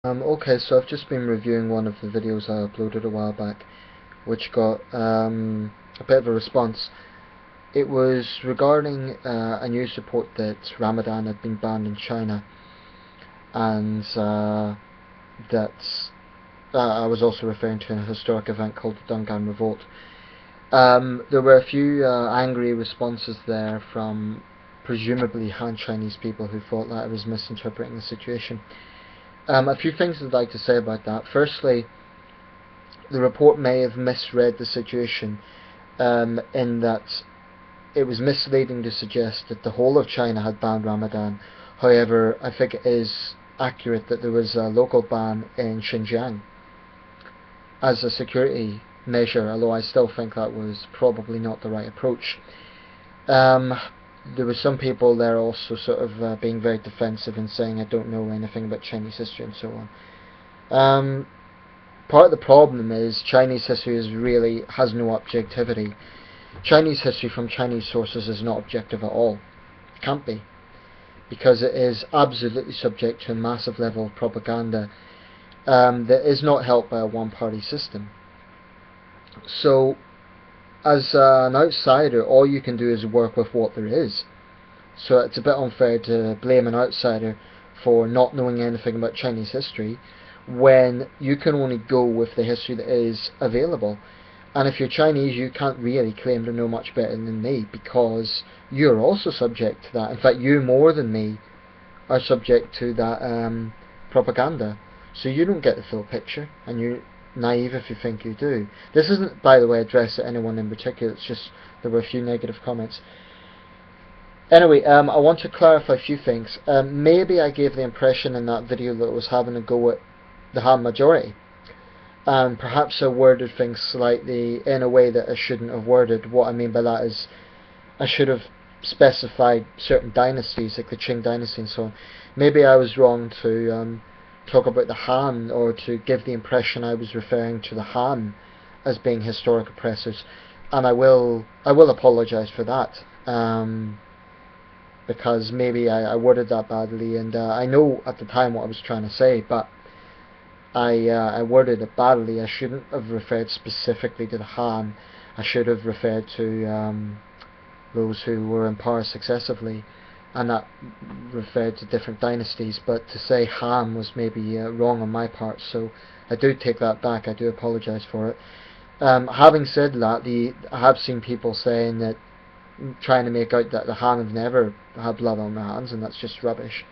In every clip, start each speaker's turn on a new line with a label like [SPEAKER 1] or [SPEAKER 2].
[SPEAKER 1] Okay, so I've just been reviewing one of the videos I uploaded a while back, which got a bit of a response. It was regarding a news report that Ramadan had been banned in China, and that I was also referring to a historic event called the Dungan Revolt. There were a few angry responses there from presumably Han Chinese people who thought that I was misinterpreting the situation. A few things I'd like to say about that. Firstly, the report may have misread the situation in that it was misleading to suggest that the whole of China had banned Ramadan. However, I think it is accurate that there was a local ban in Xinjiang as a security measure, although I still think that was probably not the right approach. Um, there were some people there also sort of being very defensive and saying I don't know anything about Chinese history and so on. Um, Part of the problem is Chinese history has no objectivity. Chinese history from Chinese sources is not objective at all. It can't be, because it is absolutely subject to a massive level of propaganda that is not helped by a one-party system. So, as an outsider, all you can do is work with what there is. So it's a bit unfair to blame an outsider for not knowing anything about Chinese history when you can only go with the history that is available. And if you're Chinese, you can't really claim to know much better than me, because you're also subject to that. In fact, you more than me are subject to that propaganda. So you don't get the full picture, and you're naive if you think you do. This isn't, by the way, addressed at anyone in particular. It's just there were a few negative comments. Anyway, I want to clarify a few things. Maybe I gave the impression in that video that I was having a go at the Han majority, and perhaps I worded things slightly in a way that I shouldn't have worded. What I mean by that is I should have specified certain dynasties, like the Qing dynasty and so on. Maybe I was wrong to talk about the Han, or to give the impression I was referring to the Han as being historic oppressors, and I will apologise for that. Because maybe I worded that badly, and I know at the time what I was trying to say, but I worded it badly. I shouldn't have referred specifically to the Han. I should have referred to those who were in power successively, and that referred to different dynasties. But to say Han was maybe wrong on my part, so I do take that back. I do apologise for it. Having said that, I have seen people saying that, trying to make out that the Han have never had blood on their hands, and that's just rubbish.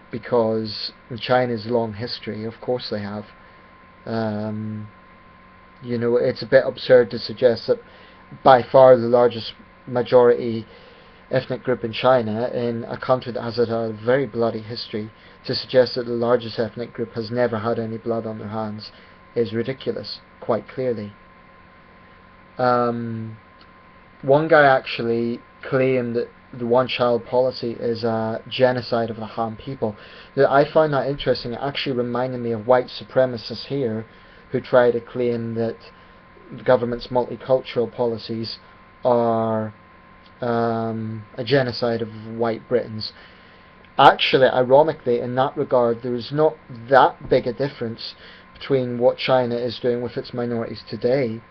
[SPEAKER 1] Because in China's long history, of course they have. Um, it's a bit absurd to suggest that by far the largest majority ethnic group in China, in a country that has had a very bloody history, to suggest that the largest ethnic group has never had any blood on their hands is ridiculous, quite clearly. One guy actually claimed that the one-child policy is a genocide of the Han people. I find that interesting. It actually reminded me of white supremacists here who try to claim that the government's multicultural policies are a genocide of white Britons. Actually, ironically, in that regard, there is not that big a difference between what China is doing with its minorities today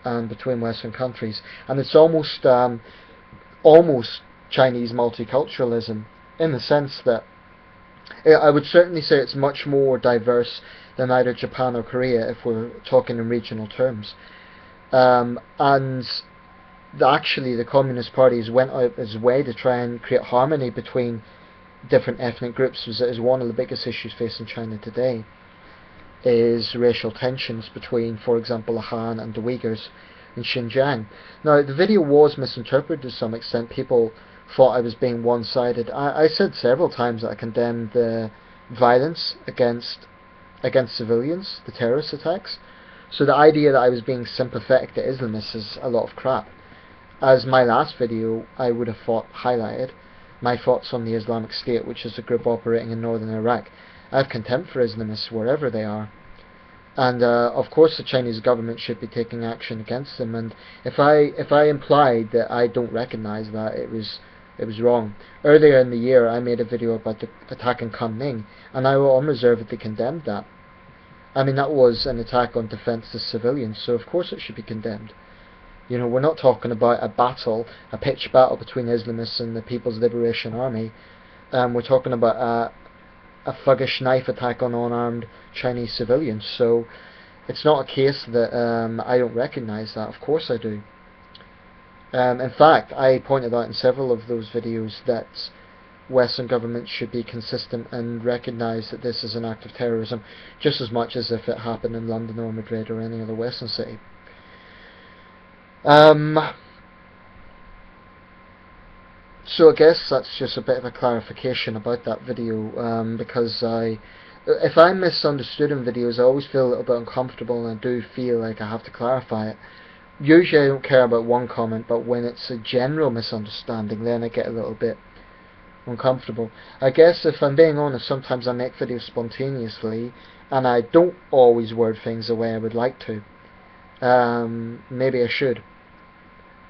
[SPEAKER 1] and between Western countries, and it's almost Chinese multiculturalism, in the sense that I would certainly say it's much more diverse than either Japan or Korea if we're talking in regional terms. And actually, the Communist parties went out of its way to try and create harmony between different ethnic groups. Is one of the biggest issues facing China today, is racial tensions between, for example, the Han and the Uyghurs in Xinjiang. Now, the video was misinterpreted to some extent. People thought I was being one-sided. I said several times that I condemned the violence against civilians, the terrorist attacks. So the idea that I was being sympathetic to Islamists is a lot of crap. As my last video I would have highlighted, my thoughts on the Islamic State, which is a group operating in northern Iraq. I have contempt for Islamists wherever they are. And of course the Chinese government should be taking action against them. And if I implied that I don't recognise that, it was It was wrong. Earlier in the year, I made a video about the attack in Kunming, and I will unreservedly condemn that. I mean, that was an attack on defenceless civilians, so of course it should be condemned. You know, we're not talking about a battle, a pitched battle between Islamists and the People's Liberation Army. We're talking about a thuggish knife attack on unarmed Chinese civilians. So it's not a case that I don't recognise that. Of course I do. In fact, I pointed out in several of those videos that Western governments should be consistent and recognise that this is an act of terrorism just as much as if it happened in London or Madrid or any other Western city. So I guess that's just a bit of a clarification about that video, because if I'm misunderstood in videos, I always feel a little bit uncomfortable, and I do feel like I have to clarify it. Usually I don't care about one comment, but when it's a general misunderstanding, then I get a little bit uncomfortable. I guess if I'm being honest, sometimes I make videos spontaneously, and I don't always word things the way I would like to. Maybe I should.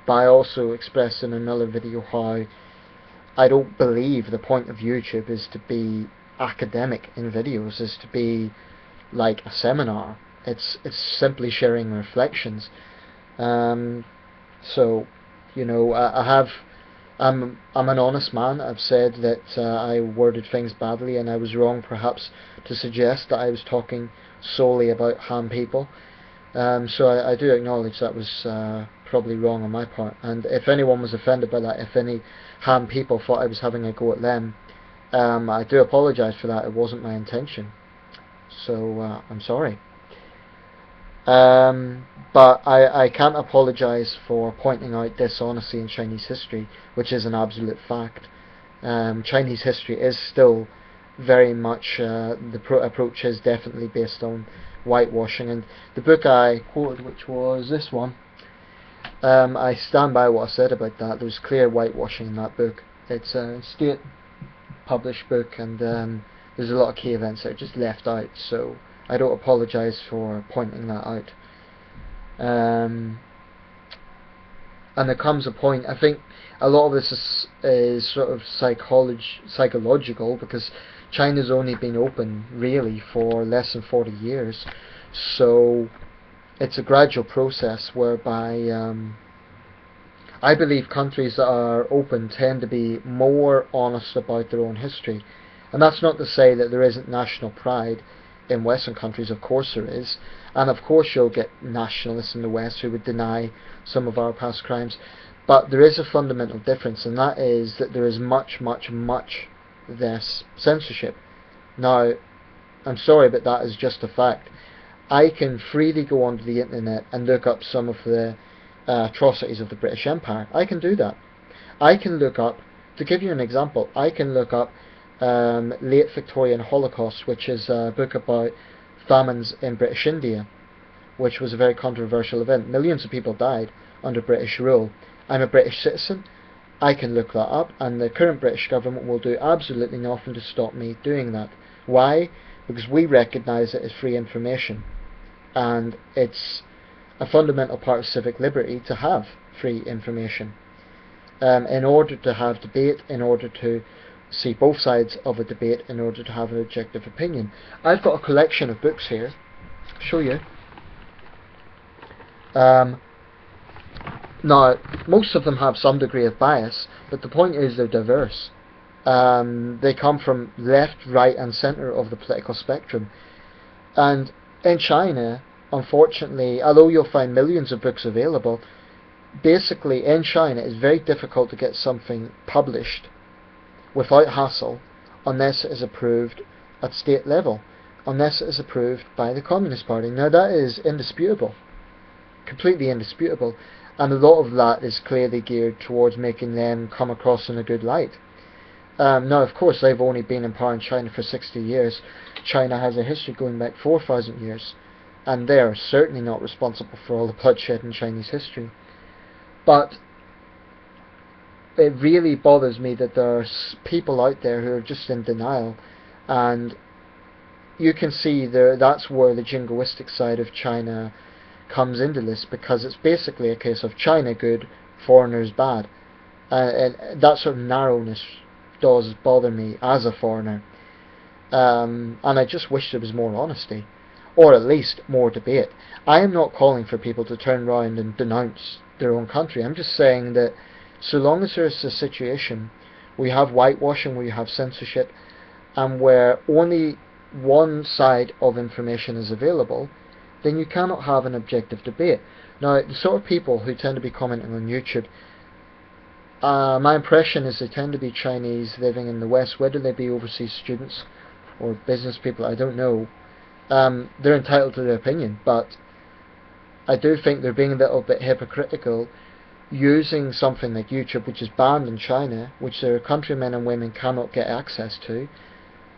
[SPEAKER 1] But I also expressed in another video how I don't believe the point of YouTube is to be academic in videos, is to be like a seminar. It's simply sharing reflections. So, you know, I'm an honest man. I've said that I worded things badly, and I was wrong perhaps to suggest that I was talking solely about Han people. So I do acknowledge that was probably wrong on my part, and if anyone was offended by that, if any Han people thought I was having a go at them, I do apologise for that. It wasn't my intention, so I'm sorry. But I can't apologise for pointing out dishonesty in Chinese history, which is an absolute fact. Chinese history is still very much, the approach is definitely based on whitewashing, and the book I quoted, which was this one, I stand by what I said about that. There's clear whitewashing in that book. It's a state published book, and there's a lot of key events that are just left out, so I don't apologise for pointing that out. And there comes a point, I think a lot of this is sort of psychological, because China's only been open really for less than 40 years, so it's a gradual process whereby I believe countries that are open tend to be more honest about their own history. And that's not to say that there isn't national pride in Western countries. Of course there is, and of course you'll get nationalists in the West who would deny some of our past crimes, but there is a fundamental difference, and that is that there is much less censorship. Now, I'm sorry, but that is just a fact. I can freely go onto the internet and look up some of the atrocities of the British Empire. I can do that. I can look up, to give you an example, I can look up Late Victorian Holocaust, which is a book about famines in British India, which was a very controversial event. Millions of people died under British rule. I'm a British citizen. I can look that up, and the current British government will do absolutely nothing to stop me doing that. Why? Because we recognise it as free information, and it's a fundamental part of civic liberty to have free information. In order to have debate, in order to see both sides of a debate, in order to have an objective opinion. I've got a collection of books here. I'll show you. Now, most of them have some degree of bias, but the point is they're diverse. They come from left, right and centre of the political spectrum. And in China, unfortunately, although you'll find millions of books available, basically in China it's very difficult to get something published without hassle unless it is approved at state level, unless it is approved by the Communist Party. Now that is indisputable, completely indisputable, and a lot of that is clearly geared towards making them come across in a good light. Now of course they've only been in power in China for 60 years. China has a history going back 4,000 years, and they are certainly not responsible for all the bloodshed in Chinese history. But it really bothers me that there are people out there who are just in denial, and you can see that's where the jingoistic side of China comes into this, because it's basically a case of China good, foreigners bad. and that sort of narrowness does bother me as a foreigner. And I just wish there was more honesty, or at least more debate. I am not calling for people to turn around and denounce their own country. I'm just saying that so long as there's a situation where you have whitewashing, where you have censorship, and where only one side of information is available, then you cannot have an objective debate. Now, the sort of people who tend to be commenting on YouTube, my impression is they tend to be Chinese living in the West, whether they be overseas students or business people, I don't know. They're entitled to their opinion, but I do think they're being a little bit hypocritical, using something like YouTube, which is banned in China, which their countrymen and women cannot get access to,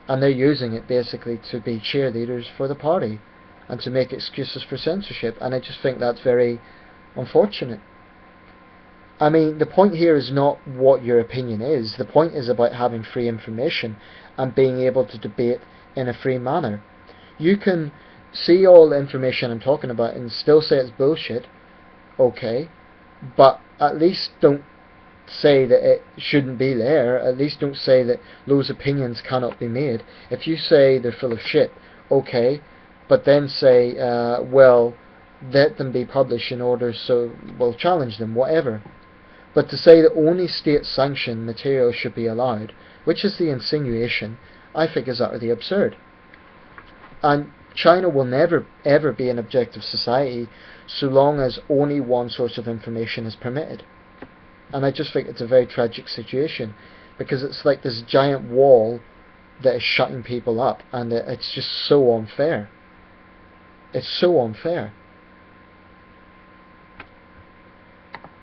[SPEAKER 1] and they're using it basically to be cheerleaders for the party and to make excuses for censorship, and I just think that's very unfortunate. I mean, the point here is not what your opinion is. The point is about having free information and being able to debate in a free manner. You can see all the information I'm talking about and still say it's bullshit, okay, but at least don't say that it shouldn't be there. At least don't say that those opinions cannot be made. If you say they're full of shit, okay, but then say, well, let them be published in order, so we'll challenge them, whatever. But to say that only state-sanctioned material should be allowed, which is the insinuation, I think is utterly absurd. And China will never ever be an objective society so long as only one source of information is permitted. And I just think it's a very tragic situation, because it's like this giant wall that is shutting people up, and it's just so unfair. It's so unfair.